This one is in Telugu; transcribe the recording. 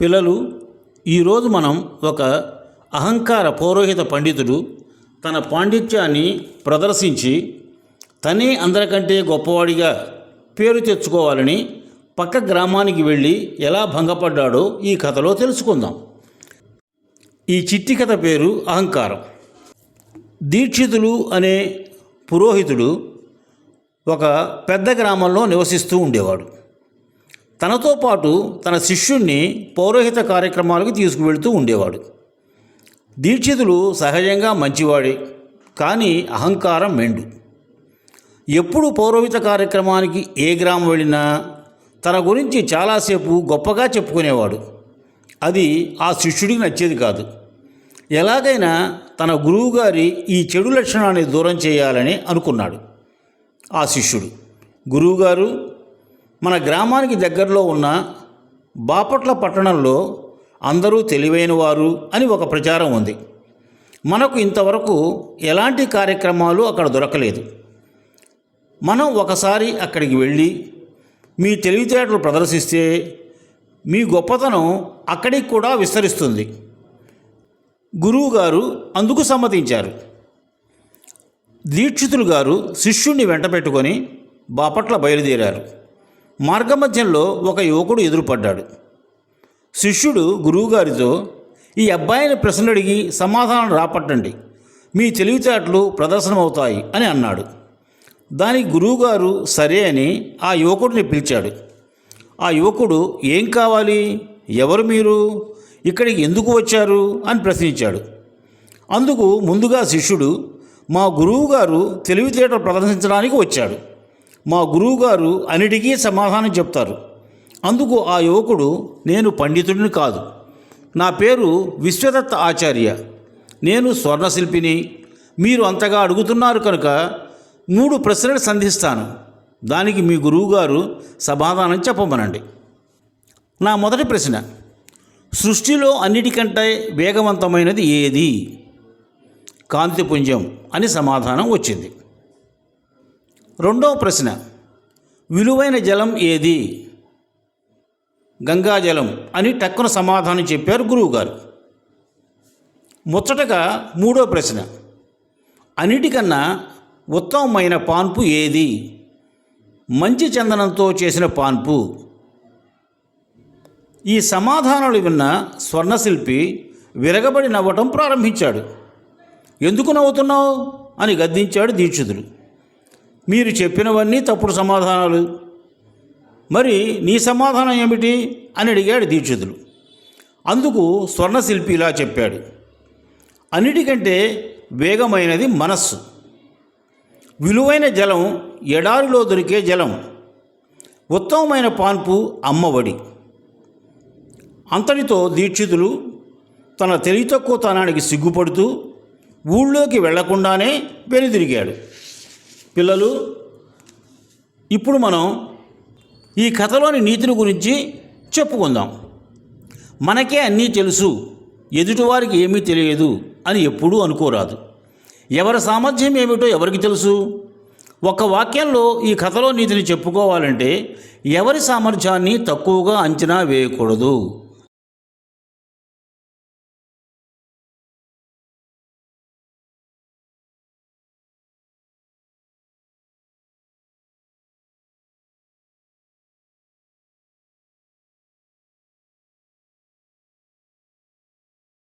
పిల్లలు, ఈరోజు మనం ఒక అహంకార పౌరోహిత పండితుడు తన పాండిత్యాన్ని ప్రదర్శించి తనే అందరికంటే గొప్పవాడిగా పేరు తెచ్చుకోవాలని పక్క గ్రామానికి వెళ్ళి ఎలా భంగపడ్డాడో ఈ కథలో తెలుసుకుందాం. ఈ చిట్టి కథ పేరు అహంకారం. దీక్షితులు అనే పురోహితుడు ఒక పెద్ద గ్రామంలో నివసిస్తూ ఉండేవాడు. తనతో పాటు తన శిష్యుణ్ణి పౌరోహిత కార్యక్రమాలకు తీసుకువెళ్తూ ఉండేవాడు. దీక్షితులు సహజంగా మంచివాడే, కానీ అహంకారం మెండు. ఎప్పుడు పౌరోహిత కార్యక్రమానికి ఏ గ్రామం వెళ్ళినా తన గురించి చాలాసేపు గొప్పగా చెప్పుకునేవాడు. అది ఆ శిష్యుడికి నచ్చేది కాదు. ఎలాగైనా తన గురువుగారి ఈ చెడు లక్షణాన్ని దూరం చేయాలని అనుకున్నాడు. ఆ శిష్యుడు, గురువుగారు, మన గ్రామానికి దగ్గరలో ఉన్న బాపట్ల పట్టణంలో అందరూ తెలివైన వారు అని ఒక ప్రచారం ఉంది. మనకు ఇంతవరకు ఎలాంటి కార్యక్రమాలు అక్కడ దొరకలేదు. మనం ఒకసారి అక్కడికి వెళ్ళి మీ తెలివితేటలు ప్రదర్శిస్తే మీ గొప్పతనం అక్కడికి కూడా విస్తరిస్తుంది. గురువుగారు అందుకు సమ్మతించారు. దీక్షితులు గారు శిష్యుణ్ణి వెంట పెట్టుకొని బాపట్ల బయలుదేరారు. మార్గమధ్యంలో ఒక యువకుడు ఎదురుపడ్డాడు. శిష్యుడు గురువుగారితో, ఈ అబ్బాయిని ప్రశ్నలు అడిగి సమాధానం రాపట్టండి, మీ తెలివితేటలు ప్రదర్శనమవుతాయి అని అన్నాడు. దానికి గురువుగారు సరే అని ఆ యువకుడిని పిలిచాడు. ఆ యువకుడు, ఏం కావాలి, ఎవరు మీరు, ఇక్కడికి ఎందుకు వచ్చారు అని ప్రశ్నించాడు. అందుకు ముందుగా శిష్యుడు, మా గురువుగారు తెలివితేటలు ప్రదర్శించడానికి వచ్చాడు. మా గురువుగారు అన్నిటికీ సమాధానం చెప్తారు. అందుకు ఆ యువకుడు, నేను పండితుడిని కాదు, నా పేరు విశ్వదత్త ఆచార్య, నేను స్వర్ణశిల్పిని. మీరు అంతగా అడుగుతున్నారు కనుక 3 ప్రశ్నలు సంధిస్తాను, దానికి మీ గురువుగారు సమాధానం చెప్పమనండి. నా మొదటి ప్రశ్న, సృష్టిలో అన్నిటికంటే వేగవంతమైనది ఏది? కాంతిపుంజం అని సమాధానం వచ్చింది. రెండవ ప్రశ్న, విలువైన జలం ఏది? గంగాజలం అని టక్కున సమాధానం చెప్పారు గురువుగారు. ముచ్చటగా మూడో ప్రశ్న, అన్నిటికన్నా ఉత్తమమైన పాన్పు ఏది? మంచి చందనంతో చేసిన పాన్పు. ఈ సమాధానాలు విన్న స్వర్ణశిల్పి విరగబడి నవ్వటం ప్రారంభించాడు. ఎందుకు నవ్వుతున్నావు అని గద్దించాడు దీక్షితులు. మీరు చెప్పినవన్నీ తప్పుడు సమాధానాలు, మరి నీ సమాధానం ఏమిటి అని అడిగాడు దీక్షితులు. అందుకు స్వర్ణశిల్పి ఇలా చెప్పాడు, అన్నిటికంటే వేగమైనది మనస్సు, విలువైన జలం ఎడారిలో దొరికే జలం, ఉత్తమమైన పాన్పు అమ్మఒడి. అంతటితో దీక్షితులు తన తెలివి తక్కువతనానికి సిగ్గుపడుతూ ఊళ్ళోకి వెళ్లకుండానే వెనుదిరిగాడు. పిల్లలు, ఇప్పుడు మనం ఈ కథలోని నీతిని గురించి చెప్పుకుందాం. మనకే అన్నీ తెలుసు, ఎదుటివారికి ఏమీ తెలియదు అని ఎప్పుడూ అనుకోరాదు. ఎవరి సామర్థ్యం ఏమిటో ఎవరికి తెలుసు? ఒక వాక్యంలో ఈ కథలో నీతిని చెప్పుకోవాలంటే ఎవరి సామర్థ్యాన్ని తక్కువగా అంచనా వేయకూడదు.